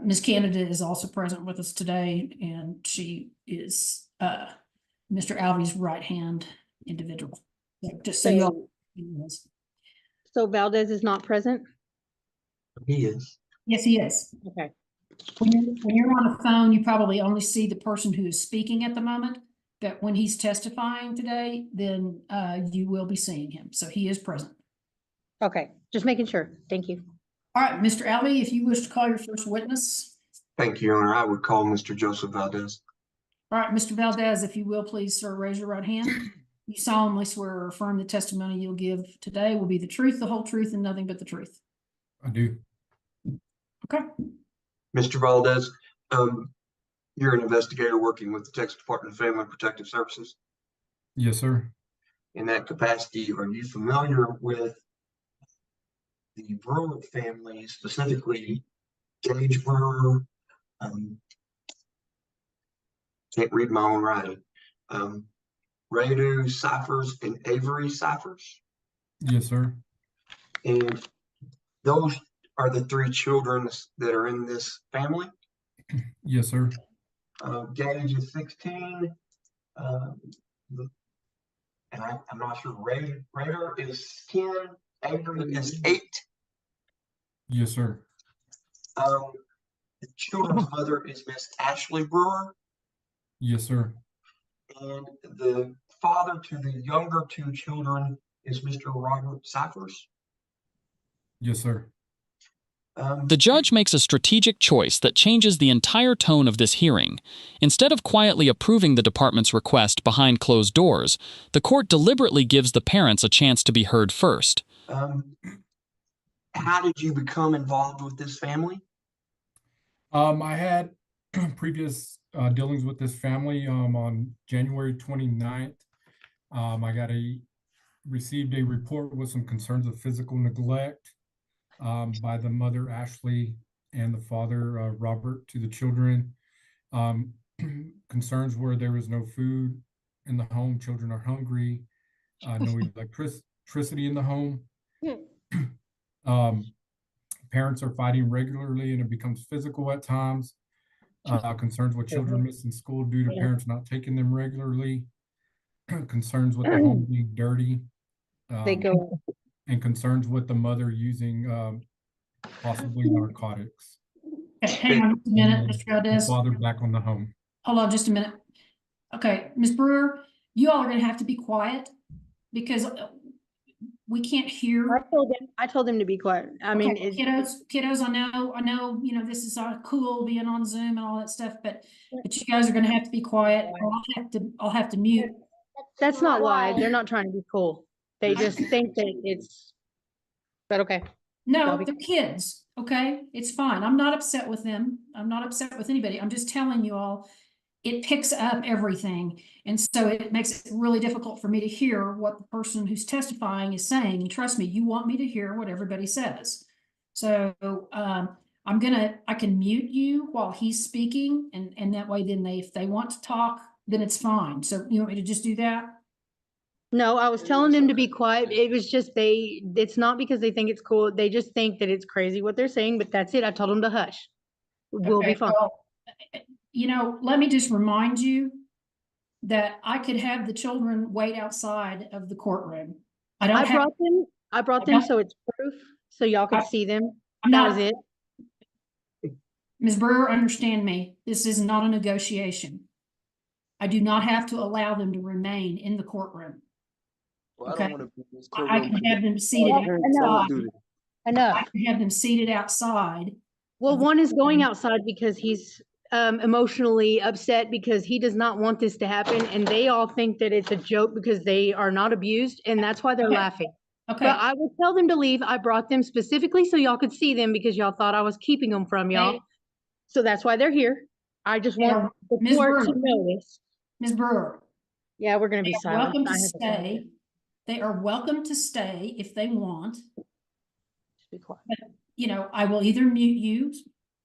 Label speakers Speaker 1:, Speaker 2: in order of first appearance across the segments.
Speaker 1: Ms. Canada is also present with us today, and she is Mr. Alvey's right-hand individual. Just so you all know.
Speaker 2: So Valdez is not present?
Speaker 3: He is.
Speaker 1: Yes, he is.
Speaker 2: Okay.
Speaker 1: When you're on the phone, you probably only see the person who is speaking at the moment. But when he's testifying today, then you will be seeing him. So he is present.
Speaker 2: Okay, just making sure. Thank you.
Speaker 1: All right, Mr. Alvey, if you wish to call your first witness.
Speaker 3: Thank you, Your Honor. I would call Mr. Joseph Valdez.
Speaker 1: All right, Mr. Valdez, if you will, please, sir, raise your right hand. You solemnly swear or affirm the testimony you'll give today will be the truth, the whole truth, and nothing but the truth.
Speaker 4: I do.
Speaker 1: Okay.
Speaker 3: Mr. Valdez, you're an investigator working with the Texas Department of Family and Protective Services.
Speaker 4: Yes, sir.
Speaker 3: In that capacity, are you familiar with the Brewer family, specifically Gage Brewer? Can't read my own writing. Radu Cyphers and Avery Cyphers.
Speaker 4: Yes, sir.
Speaker 3: And those are the three children that are in this family.
Speaker 4: Yes, sir.
Speaker 3: Gage is 16. And I'm not sure. Raider is 10. Avery is 8.
Speaker 4: Yes, sir.
Speaker 3: The children's mother is Miss Ashley Brewer.
Speaker 4: Yes, sir.
Speaker 3: And the father to the younger two children is Mr. Robert Cyphers.
Speaker 4: Yes, sir.
Speaker 5: The judge makes a strategic choice that changes the entire tone of this hearing. Instead of quietly approving the department's request behind closed doors, the court deliberately gives the parents a chance to be heard first.
Speaker 3: How did you become involved with this family?
Speaker 4: I had previous dealings with this family on January 29th. I received a report with some concerns of physical neglect by the mother, Ashley, and the father, Robert, to the children. Concerns were there was no food in the home, children are hungry, no electricity in the home. Parents are fighting regularly and it becomes physical at times. Concerns with children missing school due to parents not taking them regularly. Concerns with the home being dirty. And concerns with the mother using possibly narcotics.
Speaker 1: Hang on just a minute, Mr. Valdez.
Speaker 4: Father back on the home.
Speaker 1: Hold on just a minute. Okay, Ms. Brewer, you all are going to have to be quiet because we can't hear.
Speaker 2: I told him to be quiet. I mean,
Speaker 1: kiddos, I know, you know, this is cool being on Zoom and all that stuff, but you guys are going to have to be quiet. I'll have to mute.
Speaker 2: That's not why. They're not trying to be cool. They just think that it's, but okay.
Speaker 1: No, they're kids. Okay, it's fine. I'm not upset with them. I'm not upset with anybody. I'm just telling you all, it picks up everything. And so it makes it really difficult for me to hear what the person who's testifying is saying. And trust me, you want me to hear what everybody says. So I can mute you while he's speaking. And that way, then if they want to talk, then it's fine. So you want me to just do that?
Speaker 2: No, I was telling them to be quiet. It was just it's not because they think it's cool. They just think that it's crazy what they're saying, but that's it. I told them to hush. We'll be fine.
Speaker 1: Well, you know, let me just remind you that I could have the children wait outside of the courtroom. I brought them so it's proof, so y'all could see them. That was it. Ms. Brewer, understand me. This is not a negotiation. I do not have to allow them to remain in the courtroom.
Speaker 6: Well,
Speaker 1: okay.
Speaker 6: I don't want to be in this
Speaker 1: I can have them seated outside. I can have them seated outside.
Speaker 2: Well, one is going outside because he's emotionally upset because he does not want this to happen, and they all think that it's a joke because they are not abused, and that's why they're laughing.
Speaker 1: Okay.
Speaker 2: But I will tell them to leave. I brought them specifically so y'all could see them because y'all thought I was keeping them from y'all. So that's why they're here. I just want the court to know this.
Speaker 1: Ms. Brewer.
Speaker 2: Yeah, we're going to be silent.
Speaker 1: Welcome to stay. They are welcome to stay if they want.
Speaker 2: Be quiet.
Speaker 1: But, you know, I will either mute you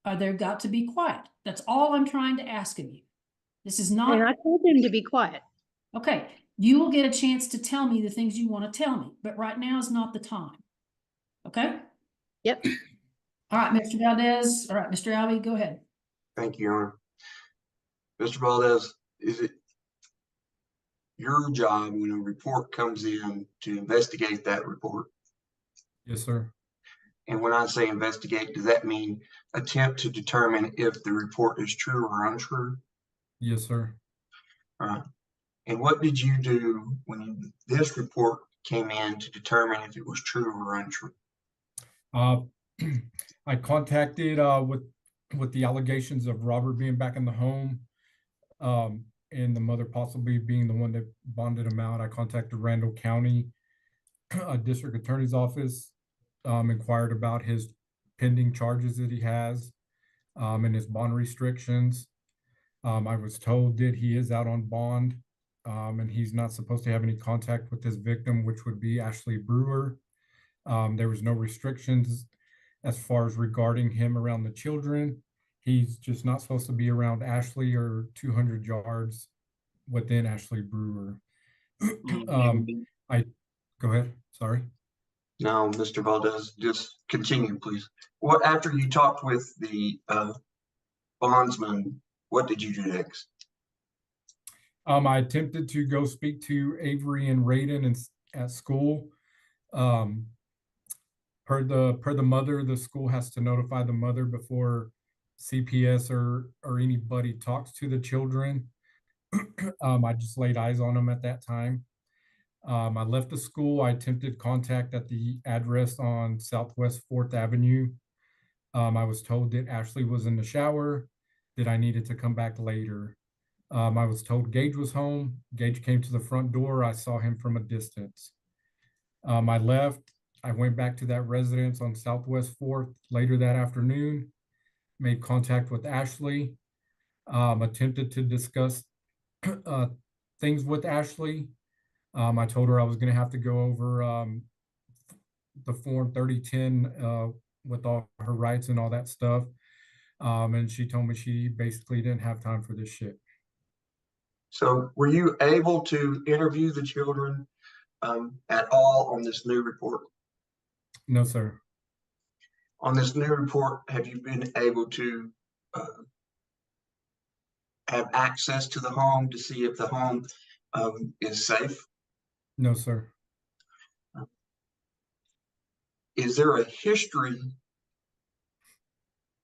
Speaker 1: or they've got to be quiet. That's all I'm trying to ask of you. This is not.
Speaker 2: And I told them to be quiet.
Speaker 1: Okay. You will get a chance to tell me the things you want to tell me, but right now is not the time. Okay?
Speaker 2: Yep.
Speaker 1: All right, Mr. Valdez. All right, Mr. Albee, go ahead.
Speaker 3: Thank you, Your Honor. Mr. Valdez, is it your job when a report comes in to investigate that report?
Speaker 4: Yes, sir.
Speaker 3: And when I say investigate, does that mean attempt to determine if the report is true or untrue?
Speaker 4: Yes, sir.
Speaker 3: All right. And what did you do when this report came in to determine if it was true or untrue?
Speaker 4: I contacted with the allegations of Robert being back in the home, and the mother possibly being the one that bonded him out. I contacted Randall County District Attorney's Office, inquired about his pending charges that he has, and his bond restrictions. I was told that he is out on bond, and he's not supposed to have any contact with his victim, which would be Ashley Brewer. There was no restrictions as far as regarding him around the children. He's just not supposed to be around Ashley or 200 yards within Ashley Brewer. Go ahead. Sorry.
Speaker 3: No, Mr. Valdez, just continue, please. What, after you talked with the bondsman, what did you do next?
Speaker 4: I attempted to go speak to Avery and Raiden at school. Per the mother, the school has to notify the mother before CPS or anybody talks to the children. I just laid eyes on them at that time. I left the school. I attempted contact at the address on Southwest 4th Avenue. I was told that Ashley was in the shower, that I needed to come back later. I was told Gage was home. Gage came to the front door. I saw him from a distance. I left. I went back to that residence on Southwest 4th later that afternoon, made contact with Ashley, attempted to discuss things with Ashley. I told her I was going to have to go over the Form 3010 with all her rights and all that stuff. And she told me she basically didn't have time for this shit.
Speaker 3: So were you able to interview the children at all on this new report?
Speaker 4: No, sir.
Speaker 3: On this new report, have you been able to have access to the home to see if the home is safe?
Speaker 4: No, sir.
Speaker 3: Is there a history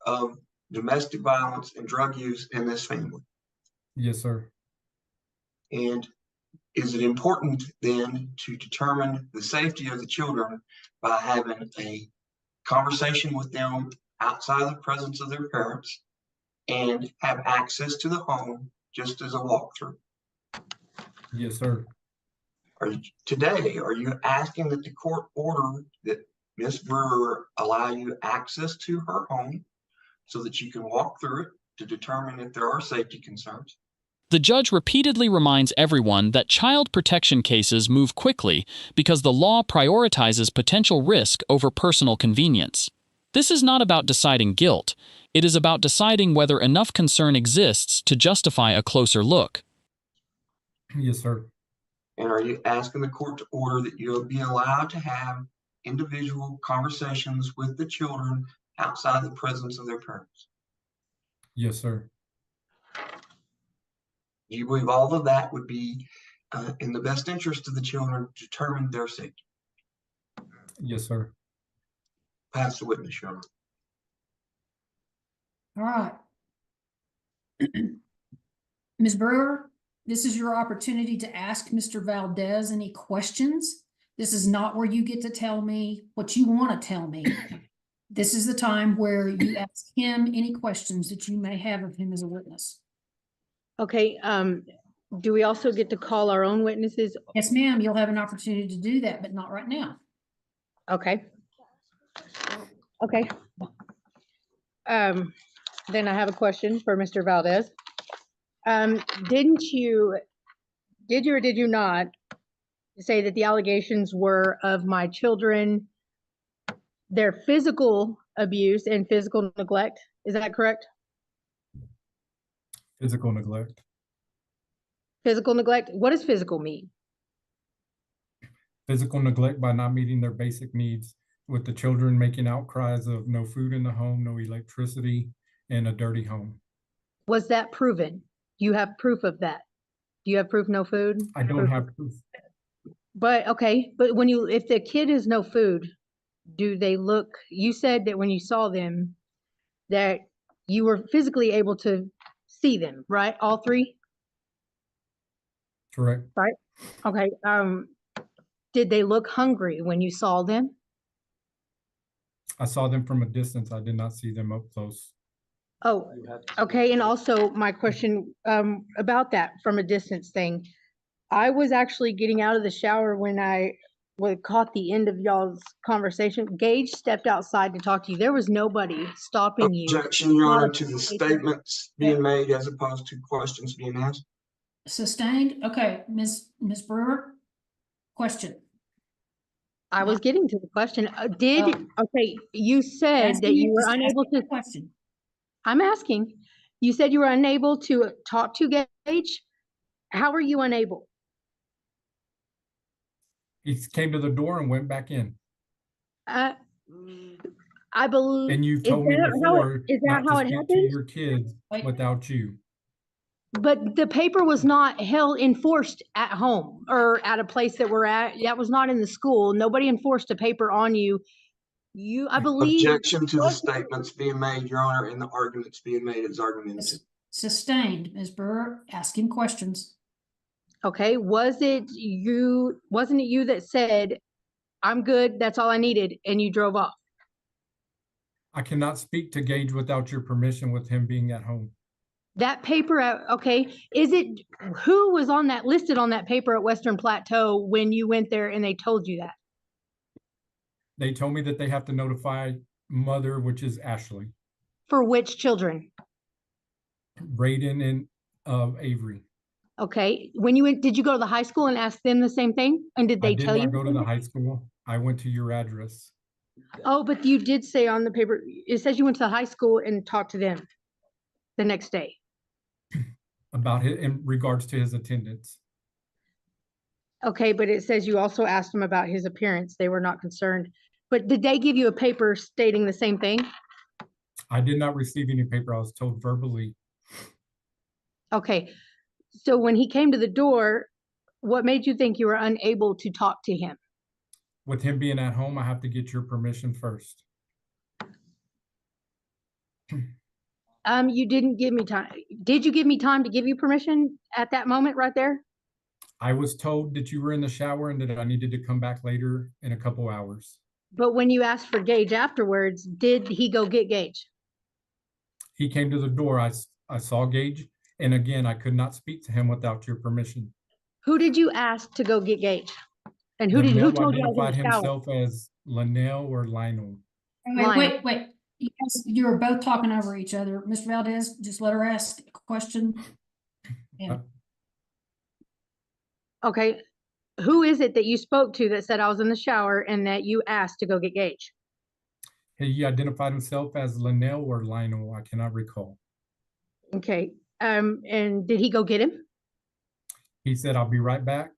Speaker 3: of domestic violence and drug use in this family?
Speaker 4: Yes, sir.
Speaker 3: And is it important then to determine the safety of the children by having a conversation with them outside the presence of their parents and have access to the home just as a walkthrough?
Speaker 4: Yes, sir.
Speaker 3: Are you asking that the court order that Ms. Brewer allow you access to her home so that you can walk through it to determine if there are safety concerns?
Speaker 5: The judge repeatedly reminds everyone that child protection cases move quickly because the law prioritizes potential risk over personal convenience. This is not about deciding guilt. It is about deciding whether enough concern exists to justify a closer look.
Speaker 4: Yes, sir.
Speaker 3: And are you asking the court to order that you'll be allowed to have individual conversations with the children outside the presence of their parents?
Speaker 4: Yes, sir.
Speaker 3: Do you believe all of that would be in the best interest of the children to determine their safety?
Speaker 4: Yes, sir.
Speaker 3: Pass the witness, Your Honor.
Speaker 1: All right. Ms. Brewer, this is your opportunity to ask Mr. Valdez any questions. This is not where you get to tell me what you want to tell me. This is the time where you ask him any questions that you may have of him as a witness.
Speaker 2: Okay, do we also get to call our own witnesses?
Speaker 1: Yes, ma'am, you'll have an opportunity to do that, but not right now.
Speaker 2: Okay. Okay. Then I have a question for Mr. Valdez. Did you or did you not say that the allegations were of my children, their physical abuse and physical neglect? Is that correct?
Speaker 4: Physical neglect.
Speaker 2: Physical neglect? What does physical mean?
Speaker 4: Physical neglect by not meeting their basic needs, with the children making outcries of no food in the home, no electricity, and a dirty home.
Speaker 2: Was that proven? Do you have proof of that? Do you have proof no food?
Speaker 4: I don't have proof.
Speaker 2: But okay, but when you, if the kid is no food, do they look, you said that when you saw them, that you were physically able to see them, right? All three?
Speaker 4: Correct.
Speaker 2: Right? Okay, did they look hungry when you saw them?
Speaker 4: I saw them from a distance. I did not see them up close.
Speaker 2: Oh, okay, and also my question, about that from a distance thing. I was actually getting out of the shower when I caught the end of y'all's conversation. Gage stepped outside to talk to you. There was nobody stopping you.
Speaker 3: Objection, Your
Speaker 2: Not a
Speaker 3: Honor, to the
Speaker 2: patient.
Speaker 3: statements being made as opposed to questions being asked.
Speaker 1: Sustained? Okay, Ms. Brewer, question.
Speaker 2: I was getting to the question. Did,
Speaker 1: Oh.
Speaker 2: okay, you said that
Speaker 1: Asking
Speaker 2: you were
Speaker 1: just
Speaker 2: unable
Speaker 1: asking
Speaker 2: to,
Speaker 1: a question.
Speaker 2: I'm asking, you said you were unable to talk to Gage? How were you unable?
Speaker 4: He came to the door and went back in.
Speaker 2: I believe.
Speaker 4: And you've told me before
Speaker 2: Is that
Speaker 4: not
Speaker 2: how
Speaker 4: to
Speaker 2: it
Speaker 4: speak to
Speaker 2: happened?
Speaker 4: your kids
Speaker 1: Wait.
Speaker 4: without you.
Speaker 2: But the paper was not enforced at home or at a place that we're at. That was not in the school. Nobody enforced a paper on you. I believe.
Speaker 3: Objection to the statements being made, Your Honor, and the arguments being made as argumentative.
Speaker 1: Sustained, Ms. Brewer, asking questions.
Speaker 2: Okay, wasn't it you that said, I'm good, that's all I needed, and you drove off?
Speaker 4: I cannot speak to Gage without your permission with him being at home.
Speaker 2: That paper, okay, who was on that, listed on that paper at Western Plateau when you went there and they told you that?
Speaker 4: They told me that they have to notify mother, which is Ashley,
Speaker 2: For which children?
Speaker 4: Brayden, and Avery.
Speaker 2: Okay, when you went, did you go to the high school and ask them the same thing? And did
Speaker 4: I
Speaker 2: they
Speaker 4: did
Speaker 2: tell you?
Speaker 4: not go to the high school. I went to your address.
Speaker 2: Oh, but you did say on the paper, it says you went to the high school and talked to them the next day.
Speaker 4: About it in regards to his attendance.
Speaker 2: Okay, but it says you also asked them about his appearance. They were not concerned. But did they give you a paper stating the same thing?
Speaker 4: I did not receive any paper. I was told verbally.
Speaker 2: Okay, so when he came to the door, what made you think you were unable to talk to him?
Speaker 4: With him being at home, I have to get your permission first.
Speaker 2: You didn't give me time. Did you give me time to give you permission at that moment right there?
Speaker 4: I was told that you were in the shower and that I needed to come back later in a couple hours.
Speaker 2: But when you asked for Gage afterwards, did he go get Gage?
Speaker 4: He came to the door. I saw Gage, and again, I could not speak to him without your permission.
Speaker 2: Who did you ask to go get Gage? And who
Speaker 4: The
Speaker 2: told
Speaker 4: male
Speaker 2: you I was
Speaker 4: identified
Speaker 2: in the shower?
Speaker 4: himself as Linnell or Lionel.
Speaker 1: Wait. You guys, you are both talking over each other. Mr. Valdez, just let her ask a question. Yeah.
Speaker 2: Okay, who is it that you spoke to that said I was in the shower and that you asked to go get Gage?
Speaker 4: He identified himself as Linnell or Lionel. I cannot recall.
Speaker 2: Okay, and did he go get him?
Speaker 4: He said, "I'll be right back."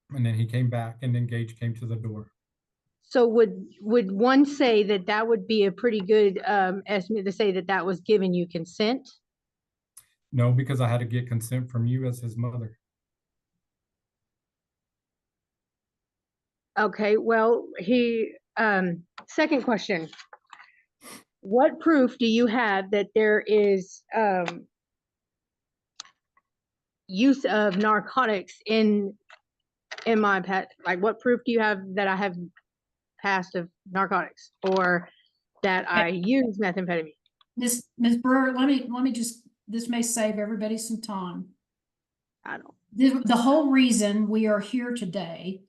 Speaker 4: And then he came back, and then Gage came to the door.
Speaker 2: So would one say that that would be a pretty good estimate to say that that was giving you consent?
Speaker 4: No, because I had to get consent from you as his mother.
Speaker 2: Okay, well, second question. What proof do you have that there is use of narcotics in my pet? Like, what proof do you have that I have passed of narcotics or that I use methamphetamine?
Speaker 1: Ms. Brewer, let me just, this may save everybody some time.
Speaker 2: I don't.
Speaker 1: The whole reason we are here today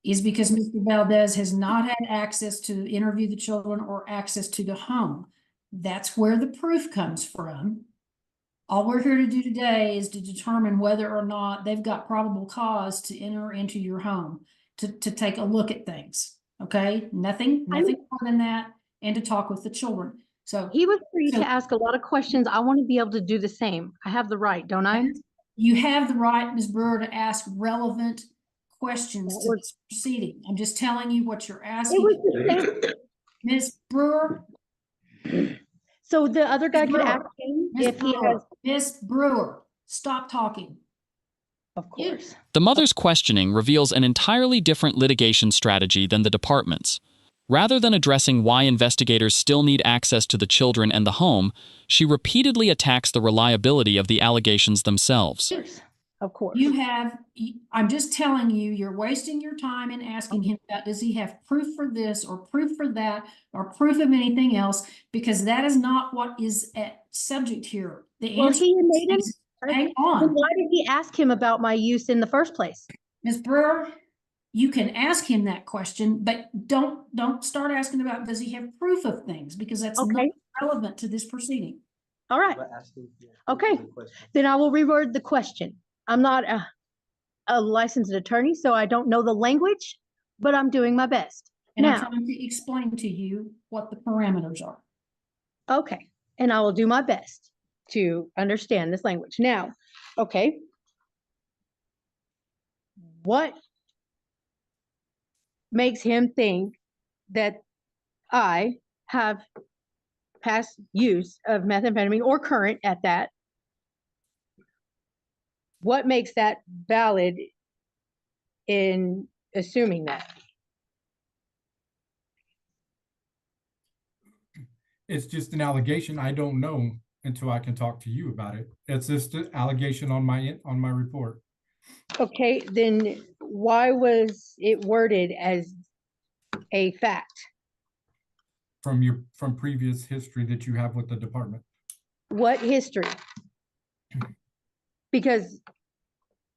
Speaker 1: is because Mr. Valdez has not had access to interview the children or access to the home. That's where the proof comes from. All we're here to do today is to determine whether or not they've got probable cause to enter into your home, to take a look at things. Okay, nothing more than that, and to talk with the children. So
Speaker 2: he was free to ask a lot of questions. I want to be able to do the same. I have the right, don't I?
Speaker 1: You have the right, Ms. Brewer, to ask relevant questions
Speaker 2: That
Speaker 1: to
Speaker 2: was-
Speaker 1: this proceeding. I'm just telling you what you're
Speaker 2: It
Speaker 1: asking.
Speaker 2: was the same.
Speaker 1: Ms. Brewer,
Speaker 2: So the other guy could
Speaker 1: Brewer.
Speaker 2: ask him
Speaker 1: Ms.
Speaker 2: if he has,
Speaker 1: Brewer, Ms. Brewer, stop talking.
Speaker 2: of course.
Speaker 5: The mother's questioning reveals an entirely different litigation strategy than the department's. Rather than addressing why investigators still need access to the children and the home, she repeatedly attacks the reliability of the allegations themselves.
Speaker 2: Of course.
Speaker 1: I'm just telling you, you're wasting your time in asking him about, does he have proof for this or proof for that or proof of anything else? Because that is not what is at subject here. The
Speaker 2: Well,
Speaker 1: answer
Speaker 2: he made him.
Speaker 1: is, hang
Speaker 2: Then
Speaker 1: on,
Speaker 2: why did he ask him about my use in the first place?
Speaker 1: Ms. Brewer, you can ask him that question, but don't start asking about, does he have proof of things? Because that's not
Speaker 2: Okay.
Speaker 1: relevant to this proceeding.
Speaker 2: All right. Okay. Then I will reword the question. I'm not a licensed attorney, so I don't know the language, but I'm doing my best.
Speaker 1: And I'm
Speaker 2: Now,
Speaker 1: trying to explain to you what the parameters are.
Speaker 2: okay, and I will do my best to understand this language. Now, okay. What makes him think that I have past use of methamphetamine or current at that? What makes that valid in assuming that?
Speaker 4: It's just an allegation. I don't know until I can talk to you about it. It's just an allegation on my report.
Speaker 2: Okay, then why was it worded as a fact?
Speaker 4: From previous history that you have with the department.
Speaker 2: What history? Because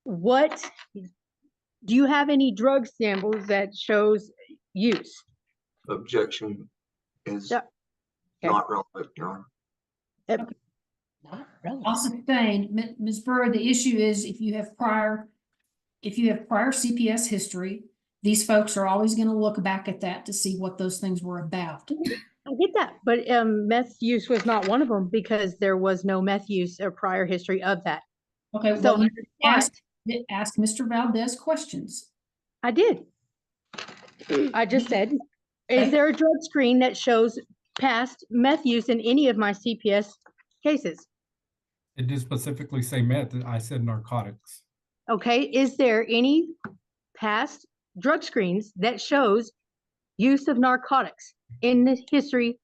Speaker 2: what, do you have any drug samples that shows use?
Speaker 3: Objection is
Speaker 2: Yeah. Okay.
Speaker 3: not relevant, Your Honor.
Speaker 2: Not relevant.
Speaker 1: I'll sustain, Ms. Burr, the issue is if you have prior CPS history, these folks are always going to look back at that to see what those things were about.
Speaker 2: I get that, but meth use was not one of them because there was no meth use or prior history of that.
Speaker 1: Okay,
Speaker 2: So
Speaker 1: well, you
Speaker 2: ask,
Speaker 1: ask Mr. Valdez questions.
Speaker 2: I did. I just said, is
Speaker 1: Okay.
Speaker 2: there a drug screen that shows past meth use in any of my CPS cases?
Speaker 4: It did specifically say meth. I said narcotics.
Speaker 2: Okay, is there any past drug screens that shows use of narcotics in the history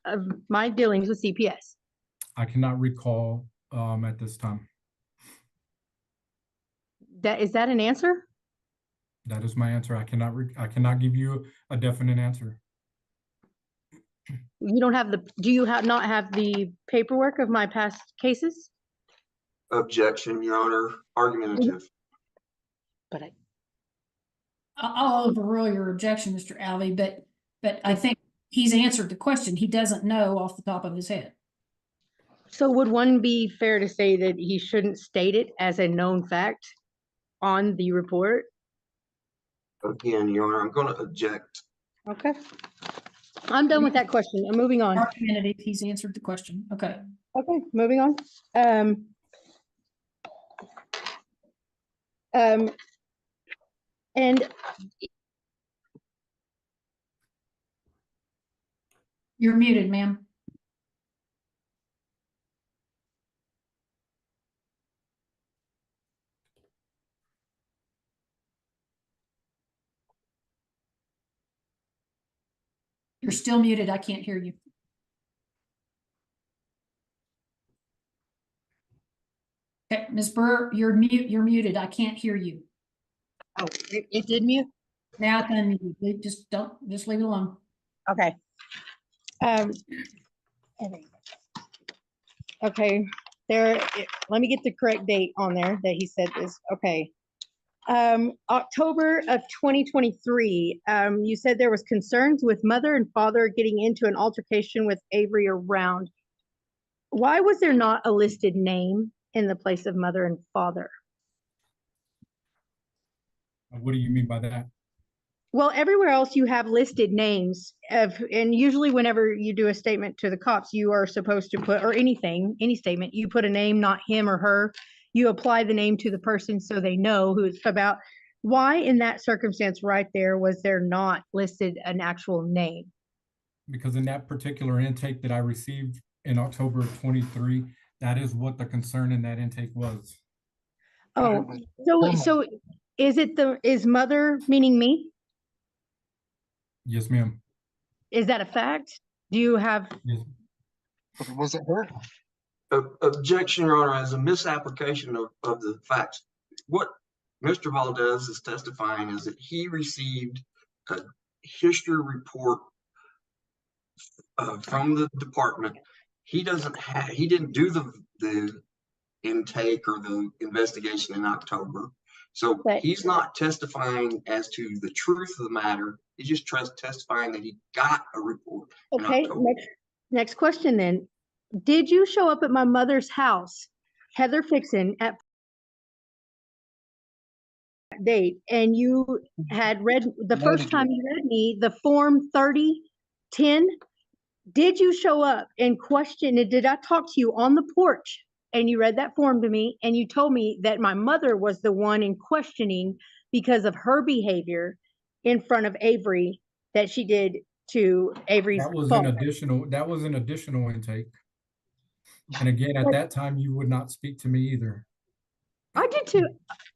Speaker 2: of my dealings with CPS?
Speaker 4: I cannot recall at this time.
Speaker 2: Is that an answer?
Speaker 4: That is my answer. I cannot give you a definite answer.
Speaker 2: You don't have do you not have the paperwork of my past cases?
Speaker 3: Objection, Your Honor. Argumentative.
Speaker 2: But
Speaker 1: I'll overrule your objection, Mr. Alvey, but I think he's answered the question. He doesn't know off the top of his head.
Speaker 2: so would one be fair to say that he shouldn't state it as a known fact on the report?
Speaker 3: Again, Your Honor, I'm going to object.
Speaker 2: Okay. I'm done with that question. I'm moving on.
Speaker 1: Argumentative, he's answered the question. Okay.
Speaker 2: Okay, moving on. And
Speaker 1: You're muted, ma'am. You're still muted. I can't hear you. Okay, Ms. Burr, you're muted. I can't hear you.
Speaker 2: oh, it did mute?
Speaker 1: Now it's unmuted. Just leave it alone.
Speaker 2: Okay. Okay, let me get the correct date on there that he said this. Okay. October of 2023, you said there was concerns with mother and father getting into an altercation with Avery around. Why was there not a listed name in the place of mother and father?
Speaker 4: What do you mean by that?
Speaker 2: Well, everywhere else you have listed names and usually whenever you do a statement to the cops, you are supposed to put, or any statement, you put a name, not him or her. You apply the name to the person so they know who it's about. Why in that circumstance right there was there not listed an actual name?
Speaker 4: Because in that particular intake that I received in October of 23, that is what the concern in that intake was.
Speaker 2: Oh, so is mother meaning me?
Speaker 4: Yes, ma'am.
Speaker 2: Is that a fact? Do you have,
Speaker 4: Yes.
Speaker 6: Was it her?
Speaker 3: Objection, Your Honor, as a misapplication of the facts. What Mr. Valdez is testifying is that he received a history report from the department. He didn't do the intake or the investigation in October. So
Speaker 2: But-
Speaker 3: he's not testifying as to the truth of the matter. He's just testifying that he got a report in
Speaker 2: okay,
Speaker 3: October.
Speaker 2: next question then. Did you show up at my mother's house, Heather Fixon, at that date, and you had read, the first time you read me, the Form 3010? Did you show up and question it? Did I talk to you on the porch and you read that form to me and you told me that my mother was the one in questioning because of her behavior in front of Avery that she did to Avery's
Speaker 4: That was
Speaker 2: father?
Speaker 4: that was an additional intake. And again, at that time, you would not speak to me either.
Speaker 2: I did too.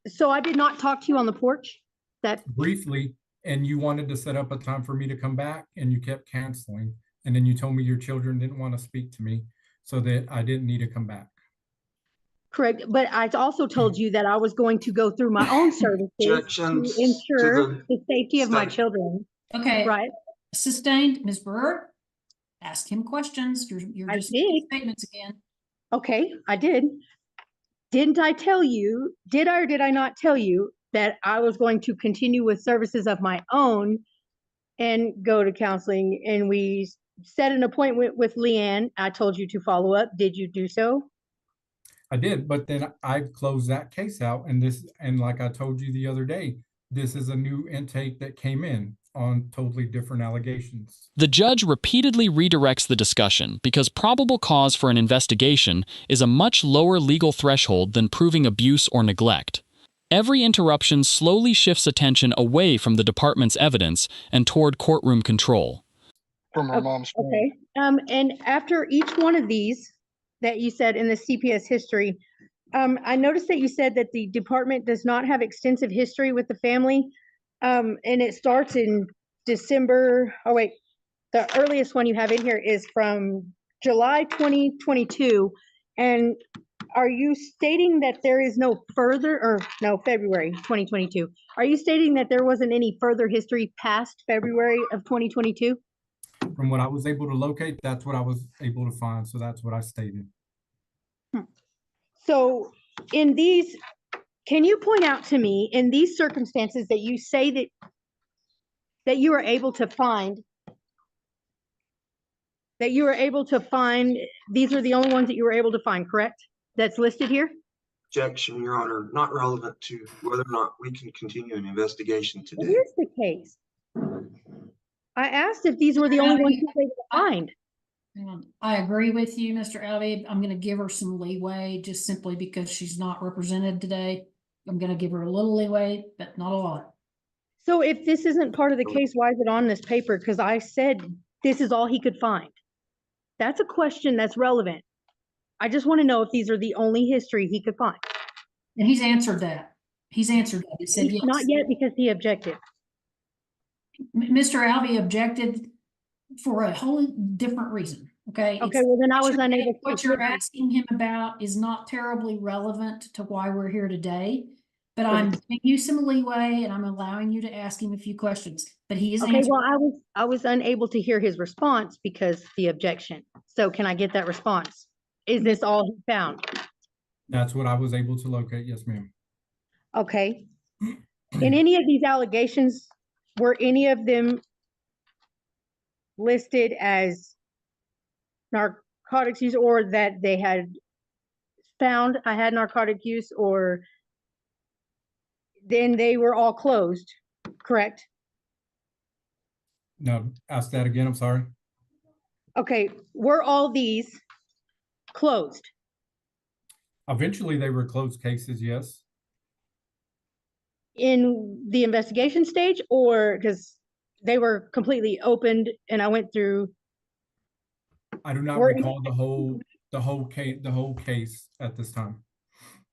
Speaker 2: So I did not talk to you on the porch? That
Speaker 4: Briefly, and you wanted to set up a time for me to come back and you kept canceling. And then you told me your children didn't want to speak to me, so that I didn't need to come back.
Speaker 2: correct, but I also told you that I was going to go through my own services to
Speaker 3: Objections to
Speaker 2: ensure
Speaker 3: the
Speaker 2: the safety of my
Speaker 3: state.
Speaker 2: children,
Speaker 1: Okay,
Speaker 2: right?
Speaker 1: sustained, Ms. Brewer. Ask him questions. You're
Speaker 2: I
Speaker 1: just
Speaker 2: did.
Speaker 1: making statements again.
Speaker 2: Okay, I did. Didn't I tell you, did I or did I not tell you that I was going to continue with services of my own and go to counseling? And we set an appointment with Leanne. I told you to follow up. Did you do so?
Speaker 4: I did, but then I closed that case out, and like I told you the other day, this is a new intake that came in on totally different allegations.
Speaker 5: The judge repeatedly redirects the discussion because probable cause for an investigation is a much lower legal threshold than proving abuse or neglect. Every interruption slowly shifts attention away from the department's evidence and toward courtroom control.
Speaker 6: From her mom's phone.
Speaker 2: Okay, and after each one of these that you said in the CPS history, I noticed that you said that the department does not have extensive history with the family. And it starts in December, oh wait, the earliest one you have in here is from July 2022. And are you stating that there is no further, or no, February 2022? Are you stating that there wasn't any further history past February of 2022?
Speaker 4: From what I was able to locate, that's what I was able to find, so that's what I stated.
Speaker 2: So in these, can you point out to me in these circumstances that you say that you are able to find, these are the only ones that you were able to find, correct? That's listed here?
Speaker 3: Objection, Your Honor, not relevant to whether or not we can continue an investigation
Speaker 2: It
Speaker 3: today.
Speaker 2: is the case. I asked if these were the only ones you were able to find.
Speaker 1: Hang on. I agree with you, Mr. Albee. I'm gonna give her some leeway just simply because she's not represented today. I'm gonna give her a little leeway, but not a lot.
Speaker 2: So if this isn't part of the case, why is it on this paper? Because I said this is all he could find. That's a question that's relevant. I just want to know if these are the only history he could find.
Speaker 1: And he's answered that. He's answered that. He said yes.
Speaker 2: Not yet, because he objected.
Speaker 1: Mr. Albee objected for a whole different reason, okay?
Speaker 2: Okay, well then I was unable to.
Speaker 1: What you're asking him about is not terribly relevant to why we're here today, but I'm giving you some leeway and I'm allowing you to ask him a few questions, but he is
Speaker 2: Okay,
Speaker 1: answering.
Speaker 2: well, I was unable to hear his response because the objection. So can I get that response? Is this all he found?
Speaker 4: That's what I was able to locate, yes, ma'am.
Speaker 2: Okay. In any of these allegations, were any of them listed as narcotics use, or that they had found I had narcotic use, or then they were all closed, correct?
Speaker 4: No, ask that again, I'm sorry.
Speaker 2: Okay, were all these closed?
Speaker 4: Eventually, they were closed cases, yes.
Speaker 2: in the investigation stage, or because they were completely opened and I went through?
Speaker 4: I do not
Speaker 2: Were-
Speaker 4: recall the whole case at this time.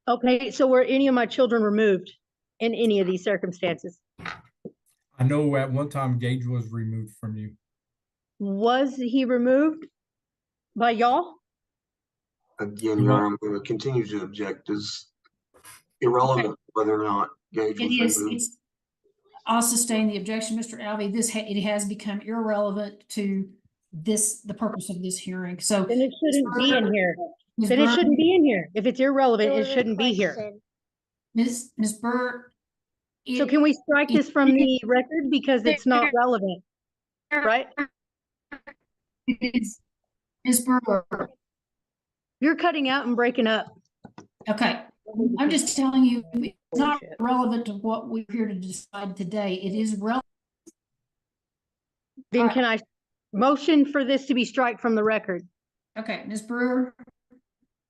Speaker 2: Okay, so were any of my children removed in any of these circumstances?
Speaker 4: I know at one time Gage was removed from you.
Speaker 2: Was he removed by y'all?
Speaker 3: Again, Your Honor, I'm going to continue to object. Is irrelevant whether or not Gage
Speaker 1: It
Speaker 3: was
Speaker 1: is,
Speaker 3: removed.
Speaker 1: it's, I'll sustain the objection, Mr. Alvey. It has become irrelevant to the purpose of this hearing. So
Speaker 2: Then it shouldn't be in here.
Speaker 1: Ms.
Speaker 2: Then it
Speaker 1: Burr,
Speaker 2: shouldn't be in here. If it's irrelevant, it shouldn't be here.
Speaker 1: Ms. Burr.
Speaker 2: So can we strike this from the record because it's not relevant, right?
Speaker 1: Ms. Burr,
Speaker 2: You're cutting out and breaking up.
Speaker 1: okay, I'm just telling you, it's not relevant to what we're here to decide today. It is relevant.
Speaker 2: Then
Speaker 1: Alright.
Speaker 2: can I motion for this to be struck from the record?
Speaker 1: Okay, Ms. Brewer,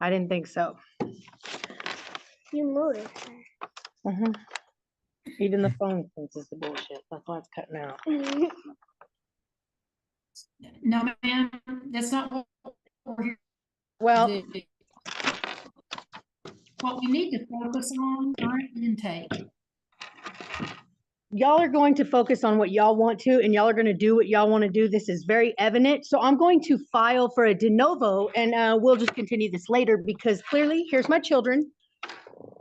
Speaker 2: I didn't think so.
Speaker 7: You moved.
Speaker 2: Even the phone thinks it's the bullshit. That's why it's cutting out.
Speaker 1: no, ma'am, that's not what we're here
Speaker 2: Well,
Speaker 1: to do. What we need to focus on, current intake.
Speaker 2: y'all are going to focus on what y'all want to, and y'all are going to do what y'all want to do. This is very evident. So I'm going to file for a de novo, and we'll just continue this later because clearly, here's my children.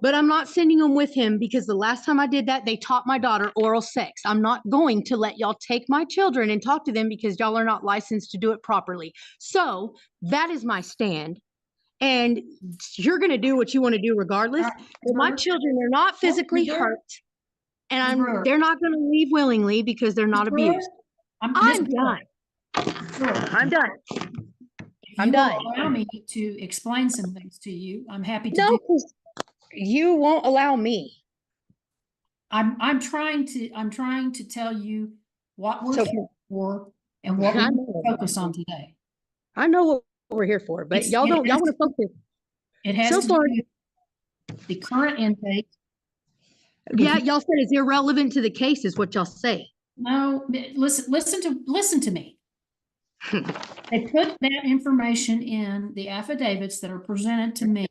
Speaker 2: But I'm not sending them with him because the last time I did that, they taught my daughter oral sex. I'm not going to let y'all take my children and talk to them because y'all are not licensed to do it properly. So that is my stand. And you're going to do what you want to do regardless. But my children are not physically hurt. And they're not going to leave willingly because they're not abused. I'm done. I'm done. I'm done.
Speaker 1: Allow me to explain some things to you. I'm happy to
Speaker 2: No,
Speaker 1: do.
Speaker 2: 'cause you won't allow me.
Speaker 1: I'm trying to tell you what we're
Speaker 2: So-
Speaker 1: here for and what we
Speaker 2: I
Speaker 1: need
Speaker 2: know.
Speaker 1: to focus on today.
Speaker 2: I know what we're here for, but y'all want to focus.
Speaker 1: It has
Speaker 2: So
Speaker 1: to do
Speaker 2: far-
Speaker 1: with the current intake.
Speaker 2: Yeah, y'all said it's irrelevant to the case is what y'all say.
Speaker 1: No, listen to me. They put that information in the affidavits that are presented to me.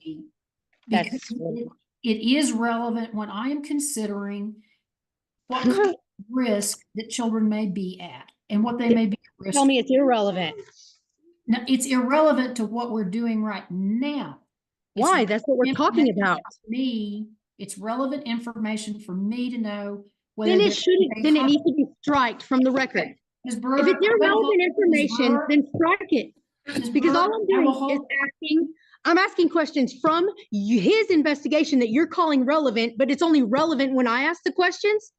Speaker 1: Because
Speaker 2: That's-
Speaker 1: it is relevant when I am considering what kind of risk that children may be at and what they may be at risk.
Speaker 2: Tell me it's irrelevant.
Speaker 1: No, it's irrelevant to what we're doing right now. It's
Speaker 2: Why? That's what we're talking
Speaker 1: information
Speaker 2: about.
Speaker 1: for me, it's relevant information for me to know whether.
Speaker 2: Then it
Speaker 1: there's
Speaker 2: shouldn't,
Speaker 1: a
Speaker 2: then it
Speaker 1: con-
Speaker 2: needs to be striked from the record.
Speaker 1: Ms. Brewer,
Speaker 2: If it's
Speaker 1: I will
Speaker 2: irrelevant
Speaker 1: hold- Ms.
Speaker 2: information,
Speaker 1: Brewer,
Speaker 2: then strike it.
Speaker 1: Ms.
Speaker 2: Because all
Speaker 1: Brewer,
Speaker 2: I'm
Speaker 1: I will
Speaker 2: doing is
Speaker 1: hold-
Speaker 2: I'm asking questions from his investigation that you're calling relevant, but it's only relevant when I ask the questions.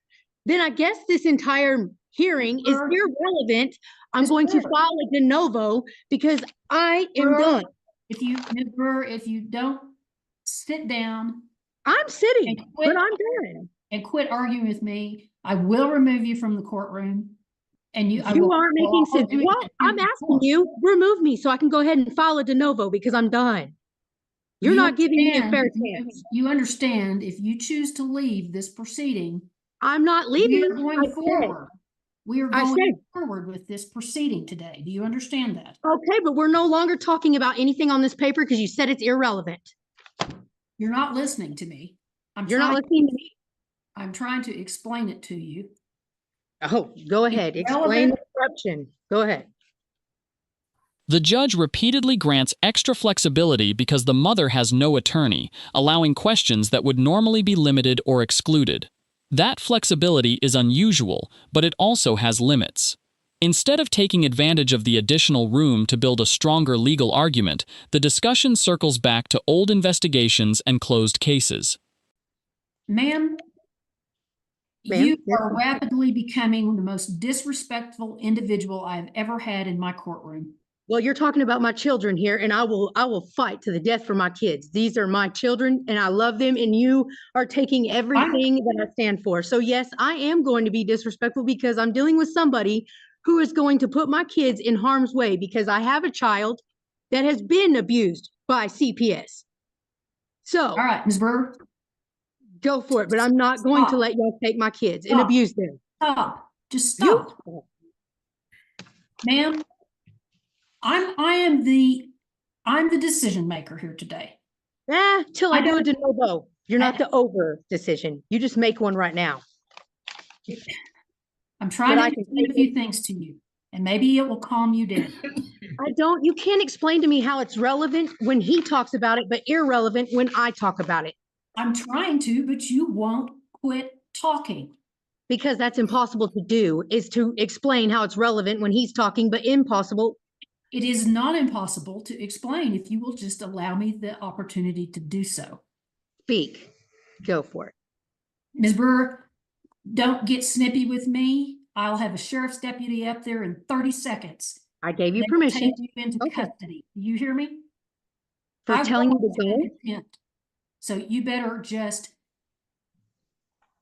Speaker 2: Then I guess this entire hearing is
Speaker 1: Brewer.
Speaker 2: irrelevant. I'm
Speaker 1: Ms.
Speaker 2: going to
Speaker 1: Brewer.
Speaker 2: file a de novo because I am
Speaker 1: Brewer.
Speaker 2: done.
Speaker 1: Ms. Brewer, if you don't sit down
Speaker 2: I'm sitting,
Speaker 1: And quit-
Speaker 2: but I'm done.
Speaker 1: and quit arguing with me, I will remove you from the courtroom. And I
Speaker 2: You
Speaker 1: will-
Speaker 2: aren't making
Speaker 1: will
Speaker 2: sense.
Speaker 1: do it
Speaker 2: Well,
Speaker 1: in
Speaker 2: I'm asking
Speaker 1: court.
Speaker 2: you, remove me so I can go ahead and file a de novo because I'm done. You're
Speaker 1: You
Speaker 2: not giving me a fair
Speaker 1: understand-
Speaker 2: chance.
Speaker 1: You understand, if you choose to leave this proceeding,
Speaker 2: I'm not
Speaker 1: we
Speaker 2: leaving.
Speaker 1: are going
Speaker 2: I said.
Speaker 1: forward. We are
Speaker 2: I
Speaker 1: going
Speaker 2: said.
Speaker 1: forward with this proceeding today. Do you understand that?
Speaker 2: Okay, but we're no longer talking about anything on this paper because you said it's irrelevant.
Speaker 1: You're not listening to me.
Speaker 2: You're not listening to me.
Speaker 1: I'm trying to explain it to you.
Speaker 2: Oh, go ahead. Explain the corruption. Go ahead.
Speaker 5: The judge repeatedly grants extra flexibility because the mother has no attorney, allowing questions that would normally be limited or excluded. That flexibility is unusual, but it also has limits. Instead of taking advantage of the additional room to build a stronger legal argument, the discussion circles back to old investigations and closed cases.
Speaker 1: Ma'am,
Speaker 2: Ma'am,
Speaker 1: you
Speaker 2: yes,
Speaker 1: are
Speaker 2: ma'am.
Speaker 1: rapidly becoming the most disrespectful individual I have ever had in my courtroom.
Speaker 2: Well, you're talking about my children here, and I will fight to the death for my kids. These are my children, and I love them, and you are taking everything that I stand for. So yes, I am going to be disrespectful because I'm dealing with somebody who is going to put my kids in harm's way because I have a child that has been abused by CPS. So
Speaker 1: All right, Ms. Brewer,
Speaker 2: Go for it, but I'm not going to
Speaker 1: Stop.
Speaker 2: let y'all take my kids and
Speaker 1: Stop.
Speaker 2: abuse them.
Speaker 1: Stop. Just
Speaker 2: You,
Speaker 1: stop. Ma'am, I'm the decision maker here today.
Speaker 2: till
Speaker 1: I
Speaker 2: I do a
Speaker 1: don't-
Speaker 2: de novo. You're not the over decision. You just make one right now.
Speaker 1: I'm trying
Speaker 2: But
Speaker 1: to
Speaker 2: I can
Speaker 1: explain a
Speaker 2: take
Speaker 1: few
Speaker 2: it.
Speaker 1: things to you, and maybe it will calm you down.
Speaker 2: You can't explain to me how it's relevant when he talks about it, but irrelevant when I talk about it,
Speaker 1: I'm trying to, but you won't quit talking.
Speaker 2: because that's impossible to do, is to explain how it's relevant when he's talking, but impossible.
Speaker 1: It is not impossible to explain if you will just allow me the opportunity to do so.
Speaker 2: Speak. Go for it.
Speaker 1: Ms. Brewer, don't get snippy with me. I'll have a sheriff's deputy up there in 30 seconds.
Speaker 2: I gave you
Speaker 1: They will
Speaker 2: permission
Speaker 1: take you into
Speaker 2: Okay.
Speaker 1: custody. Do you hear me?
Speaker 2: for
Speaker 1: I've
Speaker 2: telling you
Speaker 1: got
Speaker 2: to go.
Speaker 1: intent. So you better just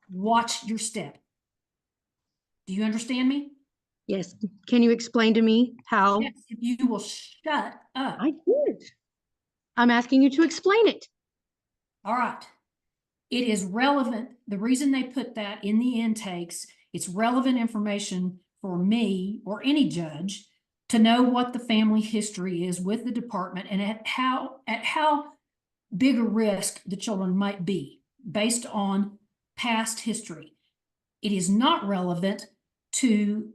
Speaker 1: watch your step. Do you understand me?
Speaker 2: Yes. Can you explain to me how?
Speaker 1: Yes, if you will shut up.
Speaker 2: I did. I'm asking you to explain it.
Speaker 1: All right. It is relevant. The reason they put that in the intakes, it's relevant information for me or any judge to know what the family history is with the department and at how big a risk the children might be based on past history. It is not relevant to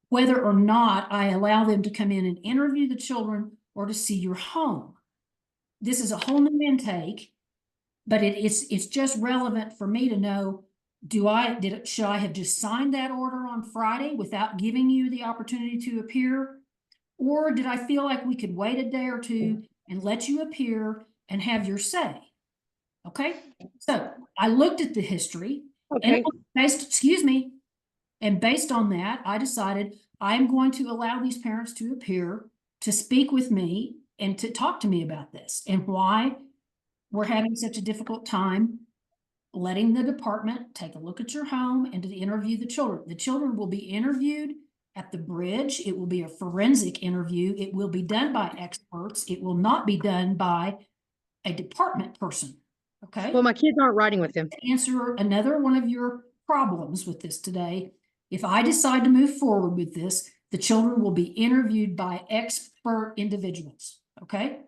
Speaker 1: whether or not I allow them to come in and interview the children or to see your home. This is a whole new intake, but it's just relevant for me to know, should I have just signed that order on Friday without giving you the opportunity to appear? Or did I feel like we could wait a day or two and let you appear and have your say? Okay, so I looked at the history
Speaker 2: Okay.
Speaker 1: and based on that, I decided I'm going to allow these parents to appear, to speak with me and to talk to me about this and why we're having such a difficult time letting the department take a look at your home and to interview the children. The children will be interviewed at the bridge. It will be a forensic interview. It will be done by experts. It will not be done by a department person. Okay.
Speaker 2: Well, my kids aren't riding with him.
Speaker 1: To answer another one of your problems with this today, if I decide to move forward with this, the children will be interviewed by expert individuals. Okay.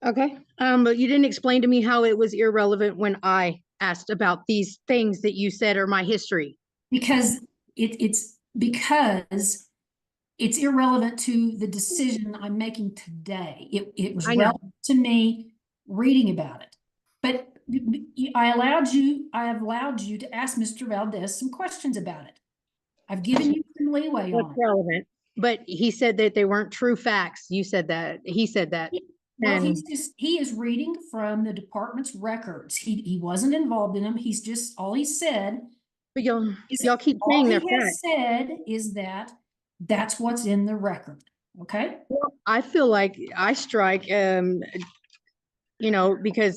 Speaker 2: Okay. But you didn't explain to me how it was irrelevant when I asked about these things that you said are my history.
Speaker 1: Because it's irrelevant to the decision I'm making today. It was
Speaker 2: I know.
Speaker 1: relevant to me reading about it. But I have allowed you to ask Mr. Valdez some questions about it. I've given you some leeway
Speaker 2: What's
Speaker 1: on it.
Speaker 2: relevant? But he said that they weren't true facts. You said that. He said that.
Speaker 1: Well,
Speaker 2: And
Speaker 1: he is reading from the department's records. He wasn't involved in them. He's just, all he said
Speaker 2: but y'all
Speaker 1: is,
Speaker 2: keep
Speaker 1: all
Speaker 2: saying
Speaker 1: he
Speaker 2: they're
Speaker 1: has
Speaker 2: facts.
Speaker 1: said is that that's what's in the record. Okay.
Speaker 2: I feel like I strike, because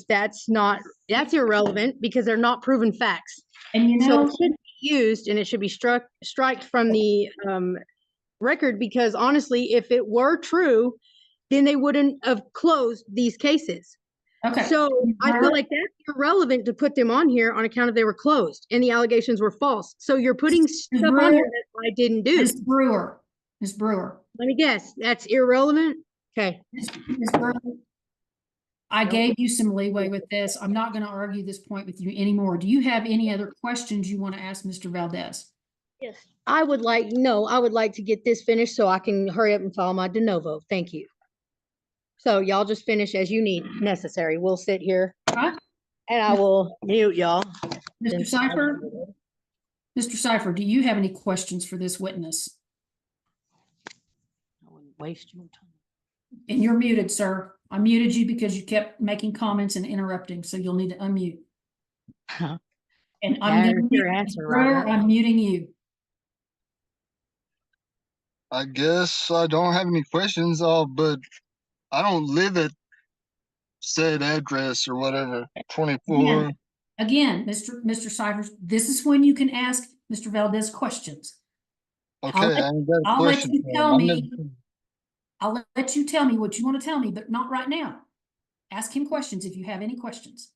Speaker 2: that's irrelevant because they're not proven facts.
Speaker 1: And you
Speaker 2: So
Speaker 1: know,
Speaker 2: it should be used and it should be striked from the record, because honestly, if it were true, then they wouldn't have closed these cases.
Speaker 1: okay.
Speaker 2: So I feel like that's irrelevant to put them on here on account of they were closed and the allegations were false. So you're putting stuff on here that I didn't do.
Speaker 1: Ms. Brewer,
Speaker 2: Let me guess, that's irrelevant? Okay.
Speaker 1: Ms. Brewer, I gave you some leeway with this. I'm not going to argue this point with you anymore. Do you have any other questions you want to ask Mr. Valdez?
Speaker 7: Yes.
Speaker 2: I would like to get this finished so I can hurry up and file my de novo. Thank you. So y'all just finish as you need necessary. We'll sit here
Speaker 1: Right?
Speaker 2: and I will mute y'all.
Speaker 1: Mr. Cipher, do you have any questions for this witness?
Speaker 2: I wouldn't waste your time.
Speaker 1: And you're muted, sir. I muted you because you kept making comments and interrupting, so you'll need to unmute. And I'm
Speaker 2: There's
Speaker 1: gonna
Speaker 2: your
Speaker 1: mute
Speaker 2: answer
Speaker 1: Ms.
Speaker 2: right
Speaker 1: Brewer,
Speaker 2: there.
Speaker 1: I'm muting you.
Speaker 6: I guess I don't have any questions, but I don't live at said address or whatever, 24.
Speaker 1: Again, Mr. Cipher, this is when you can ask Mr. Valdez questions.
Speaker 6: Okay, I ain't got a
Speaker 1: I'll let
Speaker 6: question.
Speaker 1: you
Speaker 6: for him.
Speaker 1: tell
Speaker 6: I'm
Speaker 1: me.
Speaker 6: never-
Speaker 1: I'll let you tell me what you want to tell me, but not right now. Ask him questions if you have any questions.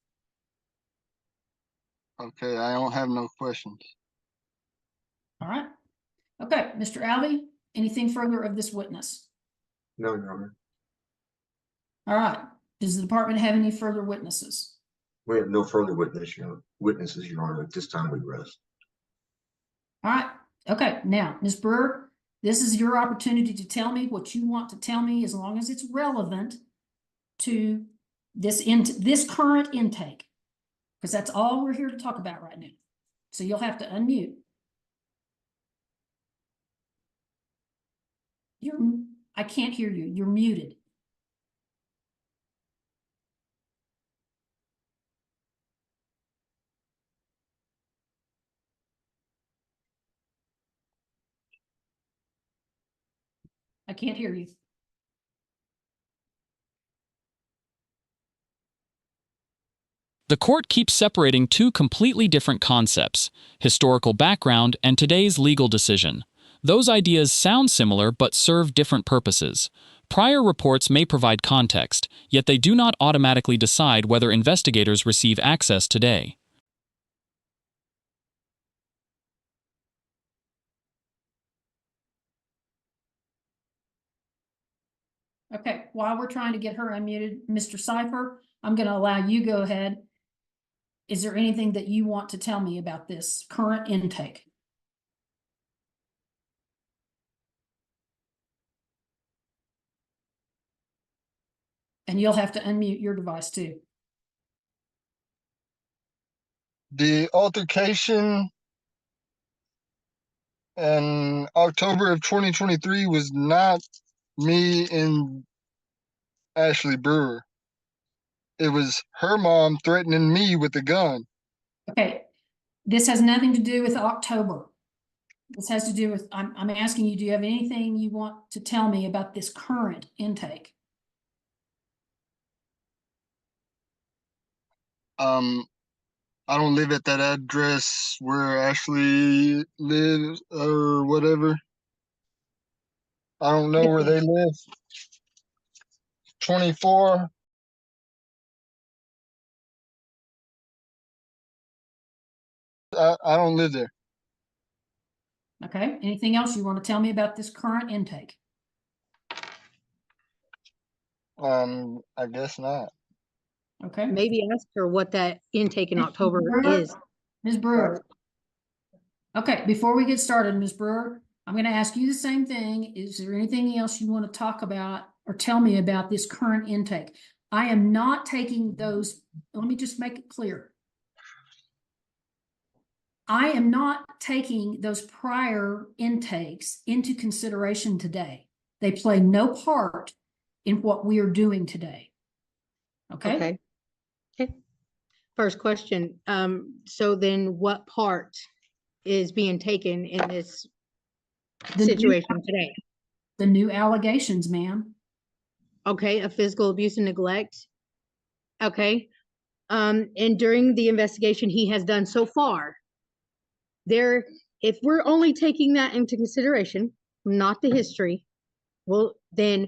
Speaker 6: Okay, I don't have no questions.
Speaker 1: All right. Okay, Mr. Alvey, anything further of this witness?
Speaker 3: No, Your Honor.
Speaker 1: All right. Does the department have any further witnesses?
Speaker 3: We have no further witnesses, Your Honor. At this time, we rest.
Speaker 1: All right. Okay, now, Ms. Brewer, this is your opportunity to tell me what you want to tell me, as long as it's relevant to this current intake, because that's all we're here to talk about right now. So you'll have to unmute. I can't hear you. You're muted. I can't hear you.
Speaker 5: The court keeps separating two completely different concepts, historical background and today's legal decision. Those ideas sound similar but serve different purposes. Prior reports may provide context, yet they do not automatically decide whether investigators receive access today.
Speaker 1: Okay, while we're trying to get her unmuted, Mr. Cipher, I'm going to allow you go ahead. Is there anything that you want to tell me about this current intake? And you'll have to unmute your device too.
Speaker 6: The altercation in October of 2023 was not me and Ashley Brewer. It was her mom threatening me with a gun.
Speaker 1: Okay, this has nothing to do with October. This has to do with, I'm asking you, do you have anything you want to tell me about this current intake?
Speaker 6: I don't live at that address where Ashley lives or whatever. I don't know where they live. 24. I don't live there.
Speaker 1: Okay, anything else you want to tell me about this current intake?
Speaker 6: I guess not.
Speaker 1: Okay.
Speaker 2: Maybe ask her what that intake in October is.
Speaker 1: Ms. Brewer. Okay, before we get started, Ms. Brewer, I'm going to ask you the same thing. Is there anything else you want to talk about or tell me about this current intake? I am not taking those. Let me just make it clear. I am not taking those prior intakes into consideration today. They play no part in what we are doing today. Okay?
Speaker 2: Okay. First question. So then what part is being taken in this situation today?
Speaker 1: The new allegations, ma'am.
Speaker 2: Okay, of physical abuse and neglect. Okay. And during the investigation he has done so far, if we're only taking that into consideration, not the history, well, then,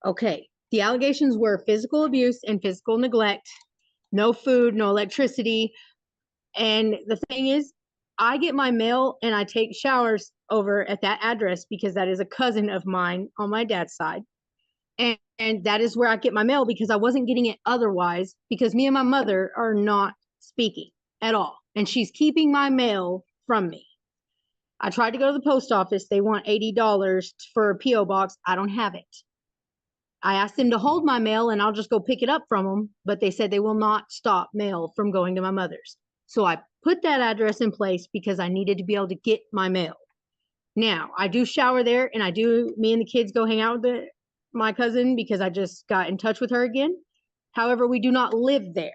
Speaker 2: okay, the allegations were physical abuse and physical neglect, no food, no electricity. And the thing is, I get my mail and I take showers over at that address because that is a cousin of mine on my dad's side. And that is where I get my mail because I wasn't getting it otherwise, because me and my mother are not speaking at all. And she's keeping my mail from me. I tried to go to the post office. They want $80 for a P.O. box. I don't have it. I asked them to hold my mail and I'll just go pick it up from them, but they said they will not stop mail from going to my mother's. So I put that address in place because I needed to be able to get my mail. Now, I do shower there, and me and the kids go hang out with my cousin because I just got in touch with her again. However, we do not live there.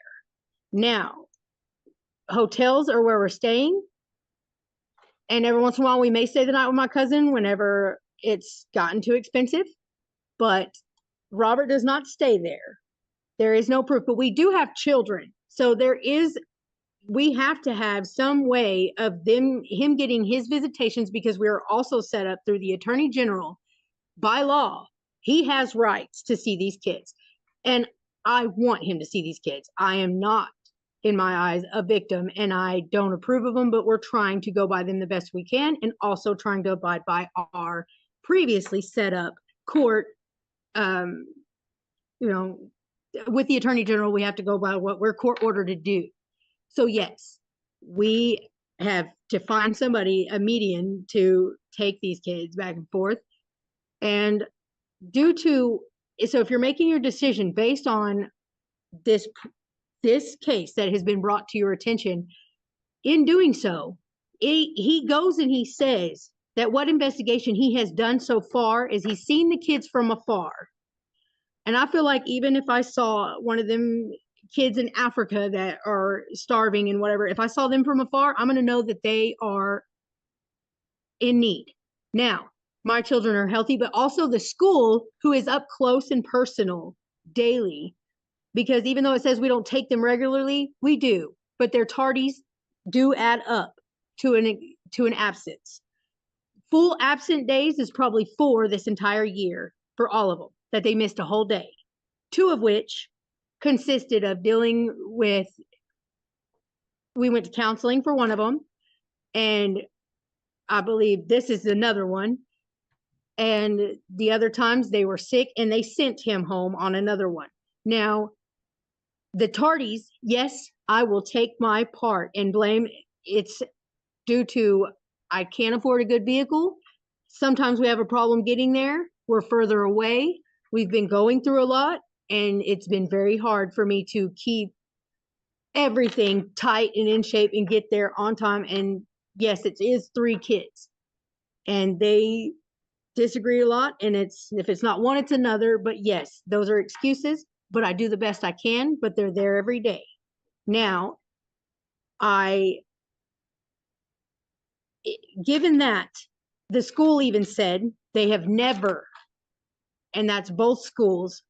Speaker 2: Now, hotels are where we're staying. And every once in a while, we may stay the night with my cousin whenever it's gotten too expensive. But Robert does not stay there. There is no proof, but we do have children. So we have to have some way of him getting his visitations, because we are also set up through the Attorney General by law. He has rights to see these kids. And I want him to see these kids. I am not in my eyes, a victim, and I don't approve of them, but we're trying to go by them the best we can, and also trying to abide by our previously set up court, you know, with the Attorney General, we have to go by what we're court ordered to do. So yes, we have to find somebody, a median, to take these kids back and forth. And so if you're making your decision based on this case that has been brought to your attention, in doing so, he goes and he says that what investigation he has done so far is he's seen the kids from afar. And I feel like even if I saw one of them kids in Africa that are starving and whatever, if I saw them from afar, I'm going to know that they are in need. Now, my children are healthy, but also the school, who is up close and personal daily, because even though it says we don't take them regularly, we do, but their tardies do add up to an absence. Full absent days is probably 4 this entire year for all of them, that they missed a whole day, 2 of which consisted of dealing with, we went to counseling for one of them, and I believe this is another one, and the other times they were sick and they sent him home on another one. Now, the tardies, yes, I will take my part and blame. It's due to I can't afford a good vehicle. Sometimes we have a problem getting there. We're further away. We've been going through a lot, and it's been very hard for me to keep everything tight and in shape and get there on time. And yes, it is 3 kids, and they disagree a lot. And if it's not one, it's another. But yes, those are excuses, but I do the best I can, but they're there every day. Now, given that the school even said they have never, and that's both schools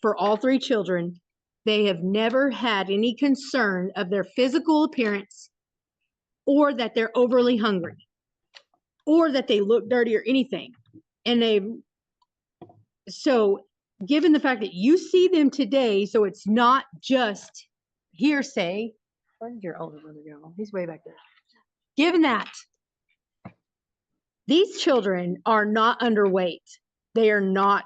Speaker 2: for all 3 children, they have never had any concern of their physical appearance, or that they're overly hungry, or that they look dirty or anything. And so given the fact that you see them today, so it's not just hearsay. Where did your older brother go? He's way back there. Given that these children are not underweight, they are not,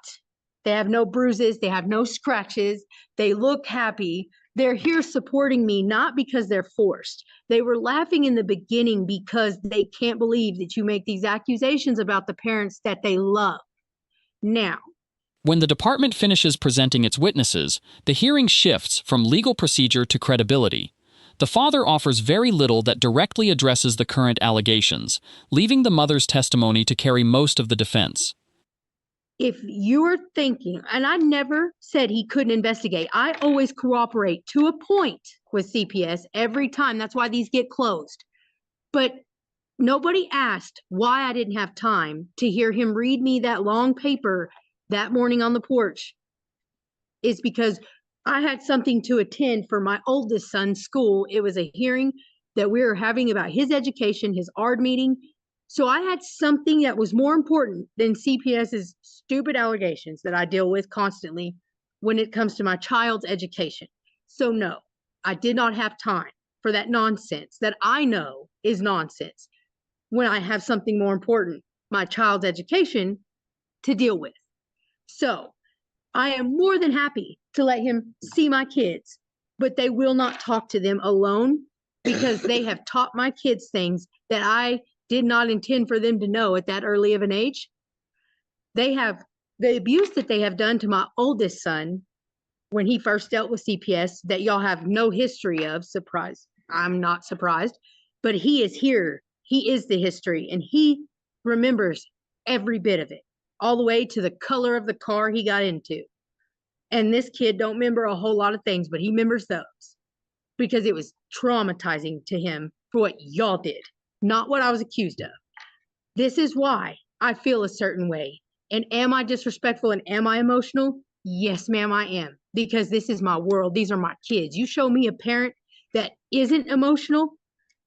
Speaker 2: they have no bruises, they have no scratches, they look happy. They're here supporting me, not because they're forced. They were laughing in the beginning because they can't believe that you make these accusations about the parents that they love. Now,
Speaker 5: when the department finishes presenting its witnesses, the hearing shifts from legal procedure to credibility. The father offers very little that directly addresses the current allegations, leaving the mother's testimony to carry most of the defense.
Speaker 2: if you are thinking, and I never said he couldn't investigate, I always cooperate to a point with CPS every time. That's why these get closed. But nobody asked why I didn't have time to hear him read me that long paper that morning on the porch. Is because I had something to attend for my oldest son's school. It was a hearing that we were having about his education, his ARD meeting. So I had something that was more important than CPS's stupid allegations that I deal with constantly when it comes to my child's education. So no, I did not have time for that nonsense that I know is nonsense when I have something more important, my child's education, to deal with. So I am more than happy to let him see my kids, but they will not talk to them alone because they have taught my kids things that I did not intend for them to know at that early of an age. They have the abuse that they have done to my oldest son when he first dealt with CPS that y'all have no history of. Surprise. I'm not surprised, but he is here. He is the history, and he remembers every bit of it, all the way to the color of the car he got into. And this kid don't remember a whole lot of things, but he remembers those because it was traumatizing to him for what y'all did, not what I was accused of. This is why I feel a certain way. And am I disrespectful and am I emotional? Yes, ma'am, I am, because this is my world. These are my kids. You show me a parent that isn't emotional,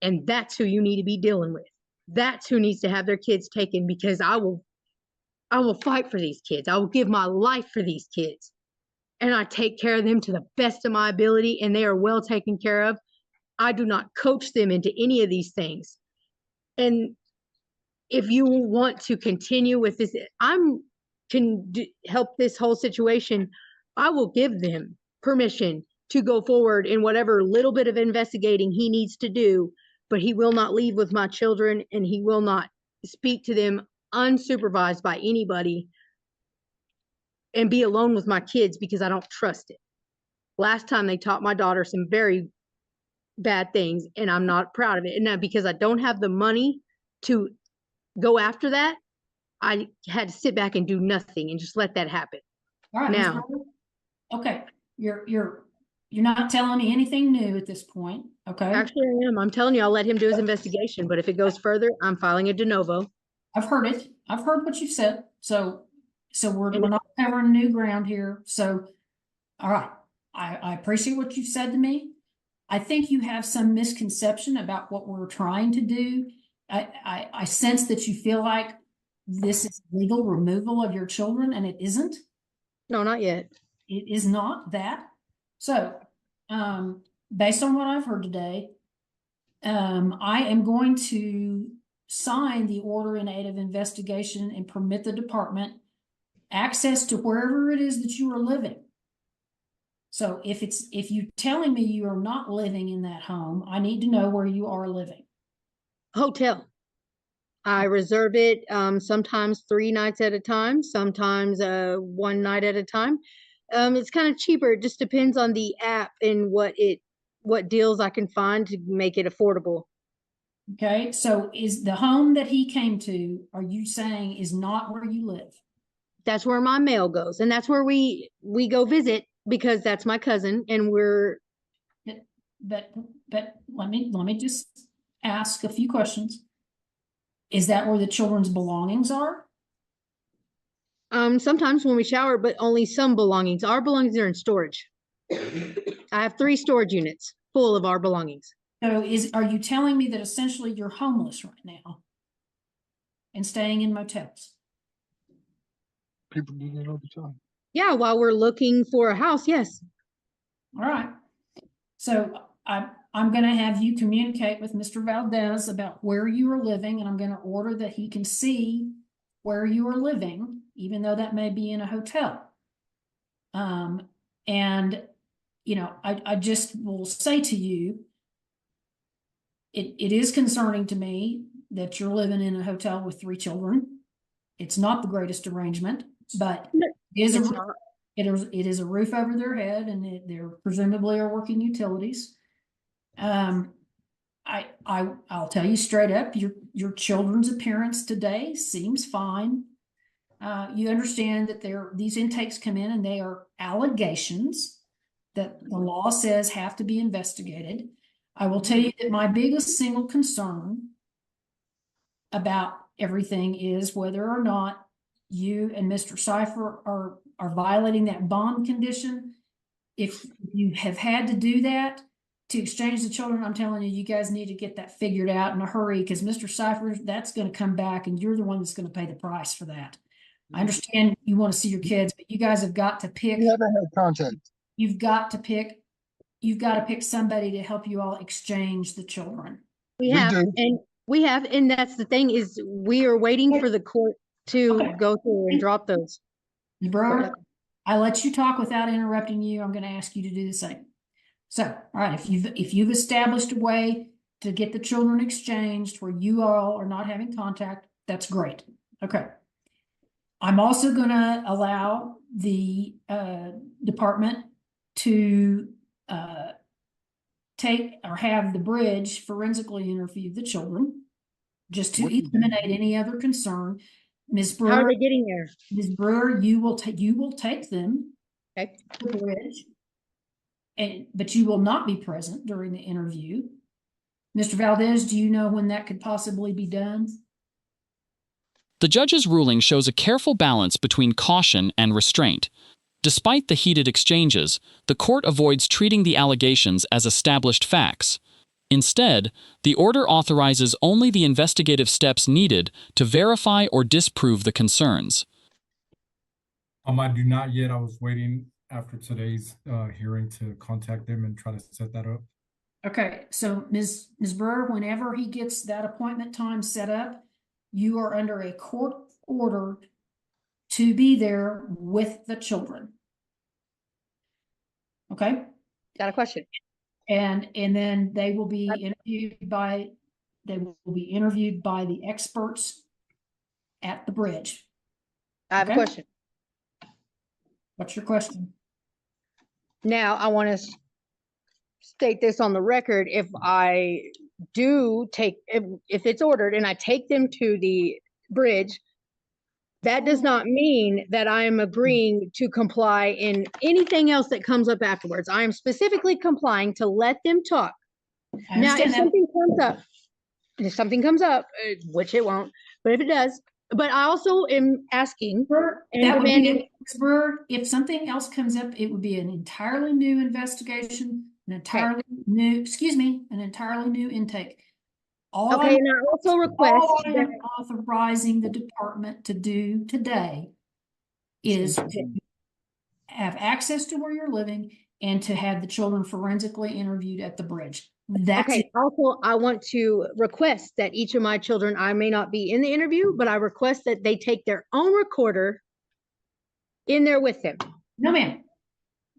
Speaker 2: and that's who you need to be dealing with. That's who needs to have their kids taken, because I will fight for these kids. I will give my life for these kids. And I take care of them to the best of my ability, and they are well taken care of. I do not coach them into any of these things. And if you want to continue with this, help this whole situation, I will give them permission to go forward in whatever little bit of investigating he needs to do, but he will not leave with my children, and he will not speak to them unsupervised by anybody and be alone with my kids because I don't trust it. Last time they taught my daughter some very bad things, and I'm not proud of it. And now, because I don't have the money to go after that, I had to sit back and do nothing and just let that happen.
Speaker 1: All right, Ms.
Speaker 2: Now,
Speaker 1: Brewer. Okay, you're not telling me anything new at this point, okay?
Speaker 2: actually, I am. I'm telling you, I'll let him do his investigation, but if it goes further, I'm filing a de novo.
Speaker 1: I've heard it. I've heard what you've said. So we're not covering new ground here. So, all right. I appreciate what you've said to me. I think you have some misconception about what we're trying to do. I sense that you feel like this is legal removal of your children, and it isn't.
Speaker 2: No, not yet.
Speaker 1: It is not that. So, based on what I've heard today, I am going to sign the order in aid of investigation and permit the department access to wherever it is that you are living. So if you're telling me you are not living in that home, I need to know where you are living.
Speaker 2: Hotel. I reserve it sometimes 3 nights at a time, sometimes 1 night at a time. It's kind of cheaper. It just depends on the app and what deals I can find to make it affordable.
Speaker 1: Okay, so is the home that he came to, are you saying is not where you live?
Speaker 2: That's where my mail goes, and that's where we go visit because that's my cousin, and we're.
Speaker 1: But let me just ask a few questions. Is that where the children's belongings are?
Speaker 2: Sometimes when we shower, but only some belongings. Our belongings are in storage. I have 3 storage units full of our belongings.
Speaker 1: So are you telling me that essentially you're homeless right now and staying in motels?
Speaker 6: People do that all the time.
Speaker 2: Yeah, while we're looking for a house, yes.
Speaker 1: All right. So I'm going to have you communicate with Mr. Valdez about where you are living, and I'm going to order that he can see where you are living, even though that may be in a hotel. And, you know, I just will say to you, it is concerning to me that you're living in a hotel with 3 children. It's not the greatest arrangement, but it is a roof over their head, and there presumably are working utilities. I'll tell you straight up, your children's appearance today seems fine. You understand that these intakes come in and they are allegations that the law says have to be investigated. I will tell you that my biggest single concern about everything is whether or not you and Mr. Cipher are violating that bond condition. If you have had to do that to exchange the children, I'm telling you, you guys need to get that figured out in a hurry, because Mr. Cipher, that's going to come back and you're the one that's going to pay the price for that. I understand you want to see your kids, but you guys have got to pick.
Speaker 6: We haven't had contact.
Speaker 1: You've got to pick somebody to help you all exchange the children.
Speaker 2: We have, and that's the thing, is we are waiting for the court to go through and drop those.
Speaker 1: Ms. Brewer, I let you talk without interrupting you. I'm going to ask you to do the same. So, all right, if you've established a way to get the children exchanged where you all are not having contact, that's great. Okay. I'm also going to allow the department to take or have the bridge forensically interview the children, just to eliminate any other concern. Ms. Brewer,
Speaker 2: how are they getting there?
Speaker 1: Ms. Brewer, you will take them
Speaker 2: to
Speaker 1: the bridge, but you will not be present during the interview. Mr. Valdez, do you know when that could possibly be done?
Speaker 5: The judge's ruling shows a careful balance between caution and restraint. Despite the heated exchanges, the court avoids treating the allegations as established facts. Instead, the order authorizes only the investigative steps needed to verify or disprove the concerns.
Speaker 4: I do not yet. I was waiting after today's hearing to contact them and try to set that up.
Speaker 1: Okay, so Ms. Burr, whenever he gets that appointment time set up, you are under a court order to be there with the children. Okay?
Speaker 2: Got a question?
Speaker 1: And then they will be interviewed by the experts at the bridge.
Speaker 2: I have a
Speaker 1: Okay.
Speaker 2: question.
Speaker 1: What's your question?
Speaker 2: Now, I want to state this on the record. If I do take, if it's ordered and I take them to the bridge, that does not mean that I am agreeing to comply in anything else that comes up afterwards. I am specifically complying to let them talk.
Speaker 1: I
Speaker 2: Now, if
Speaker 1: understand that.
Speaker 2: something comes up, which it won't, but if it does, but I also am asking and
Speaker 1: That would be,
Speaker 2: demanding.
Speaker 1: if something else comes up, it would be an entirely new investigation, an entirely new intake.
Speaker 2: Okay, and I also request
Speaker 1: All I
Speaker 2: that,
Speaker 1: am authorizing the department to do today is to have access to where you're living and to have the children forensically interviewed at the bridge. That's it.
Speaker 2: okay, also, I want to request that each of my children, I may not be in the interview, but I request that they take their own recorder in there with them.
Speaker 1: No, ma'am.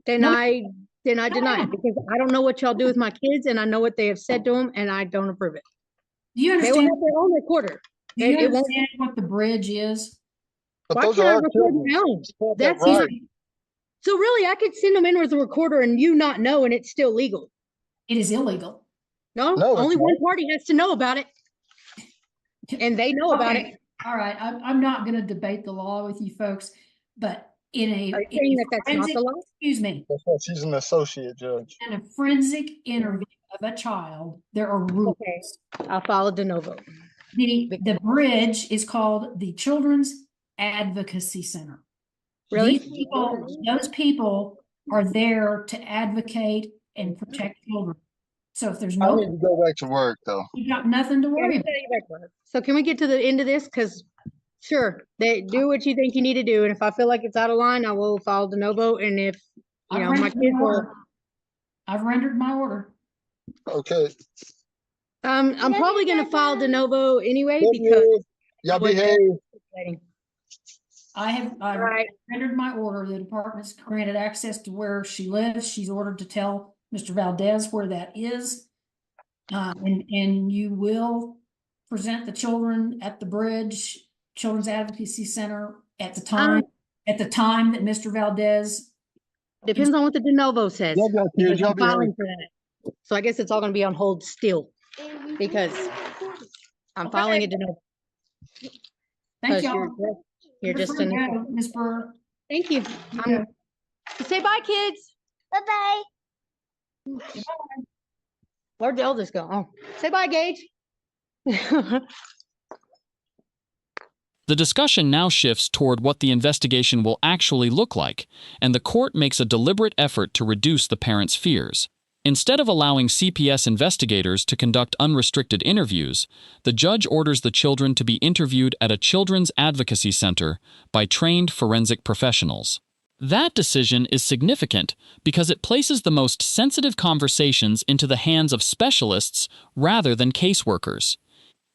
Speaker 2: Then
Speaker 1: No.
Speaker 2: I deny it, because I don't know what y'all do with my kids, and I know what they have said to them, and I don't approve it.
Speaker 1: Do you
Speaker 2: They will
Speaker 1: understand?
Speaker 2: have their own recorder.
Speaker 1: Do you
Speaker 2: It won't-
Speaker 1: understand what the bridge is?
Speaker 6: But
Speaker 2: Why
Speaker 6: those
Speaker 2: can't
Speaker 6: are
Speaker 2: I
Speaker 6: our
Speaker 2: record
Speaker 6: children.
Speaker 2: my own?
Speaker 6: Support that
Speaker 2: That's
Speaker 6: right.
Speaker 2: So really, I could send them in with a recorder and you not know, and it's still legal.
Speaker 1: It is illegal.
Speaker 2: No,
Speaker 6: No, it's
Speaker 2: only one
Speaker 6: not.
Speaker 2: party has to know about it, and they know about it.
Speaker 1: Okay, all right, I'm not gonna debate the law with you folks, but in a.
Speaker 2: Are you
Speaker 1: in
Speaker 2: saying
Speaker 1: a
Speaker 2: that that's not
Speaker 1: forensic-
Speaker 2: the law?
Speaker 1: Excuse me,
Speaker 6: That's why she's an associate judge.
Speaker 1: in a forensic interview of a child, there are rules.
Speaker 2: Okay. I'll follow de novo.
Speaker 1: The bridge is called the Children's Advocacy Center.
Speaker 2: Really?
Speaker 1: Those people are there to advocate and protect children. So if there's
Speaker 6: I need
Speaker 1: no,
Speaker 6: to go back to work though.
Speaker 1: you got nothing to worry about.
Speaker 2: So can we get to the end of this? Because sure, they do what you think you need to do, and if I feel like it's out of line, I will follow de novo. And if you know my kids will,
Speaker 1: I've rendered my order.
Speaker 6: Okay.
Speaker 2: I'm probably gonna file de novo anyway
Speaker 6: Love
Speaker 2: because
Speaker 6: you. Y'all behave.
Speaker 1: I've
Speaker 2: Right.
Speaker 1: rendered my order. The department's granted access to where she lives. She's ordered to tell Mr. Valdez where that is. And you will present the children at the bridge, Children's Advocacy Center at the time that Mr. Valdez.
Speaker 2: Depends on what the de novo says.
Speaker 6: Love y'all kids.
Speaker 2: Because
Speaker 6: Y'all
Speaker 2: I'm filing
Speaker 6: behave.
Speaker 2: for that. So I guess it's all gonna be on hold still because I'm filing a de novo.
Speaker 1: Thank
Speaker 2: 'Cause
Speaker 1: y'all.
Speaker 2: You're just
Speaker 1: free to
Speaker 2: an.
Speaker 1: go, Ms. Burr.
Speaker 2: Thank you.
Speaker 1: Yeah.
Speaker 2: Say bye, kids.
Speaker 7: Bye-bye.
Speaker 2: Where'd the eldest go? Oh, say bye, Gage.
Speaker 5: The discussion now shifts toward what the investigation will actually look like, and the court makes a deliberate effort to reduce the parents' fears. Instead of allowing CPS investigators to conduct unrestricted interviews, the judge orders the children to be interviewed at a children's advocacy center by trained forensic professionals. That decision is significant because it places the most sensitive conversations into the hands of specialists rather than caseworkers.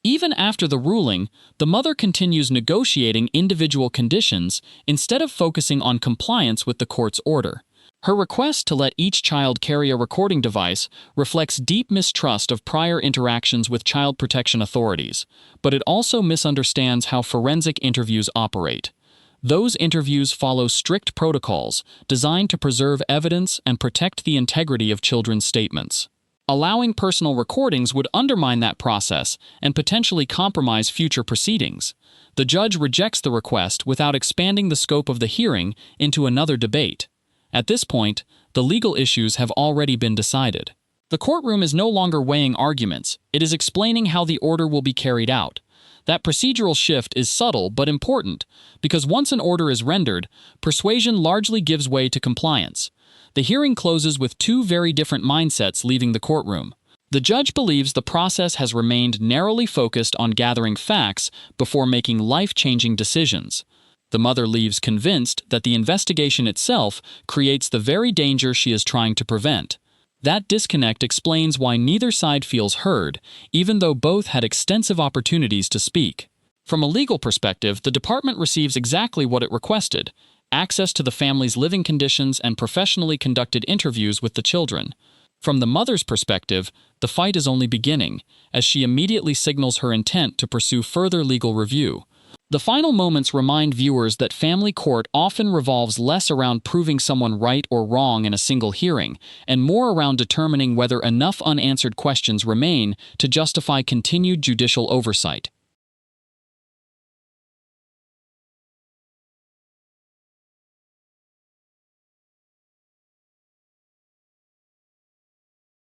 Speaker 5: Even after the ruling, the mother continues negotiating individual conditions instead of focusing on compliance with the court's order. Her request to let each child carry a recording device reflects deep mistrust of prior interactions with child protection authorities, but it also misunderstands how forensic interviews operate. Those interviews follow strict protocols designed to preserve evidence and protect the integrity of children's statements. Allowing personal recordings would undermine that process and potentially compromise future proceedings. The judge rejects the request without expanding the scope of the hearing into another debate. At this point, the legal issues have already been decided. The courtroom is no longer weighing arguments, it is explaining how the order will be carried out. That procedural shift is subtle but important, because once an order is rendered, persuasion largely gives way to compliance. The hearing closes with two very different mindsets leaving the courtroom. The judge believes the process has remained narrowly focused on gathering facts before making life-changing decisions. The mother leaves convinced that the investigation itself creates the very danger she is trying to prevent. That disconnect explains why neither side feels heard, even though both had extensive opportunities to speak. From a legal perspective, the department receives exactly what it requested: access to the family's living conditions and professionally conducted interviews with the children. From the mother's perspective, the fight is only beginning, as she immediately signals her intent to pursue further legal review. The final moments remind viewers that family court often revolves less around proving someone right or wrong in a single hearing, and more around determining whether enough unanswered questions remain to justify continued judicial oversight.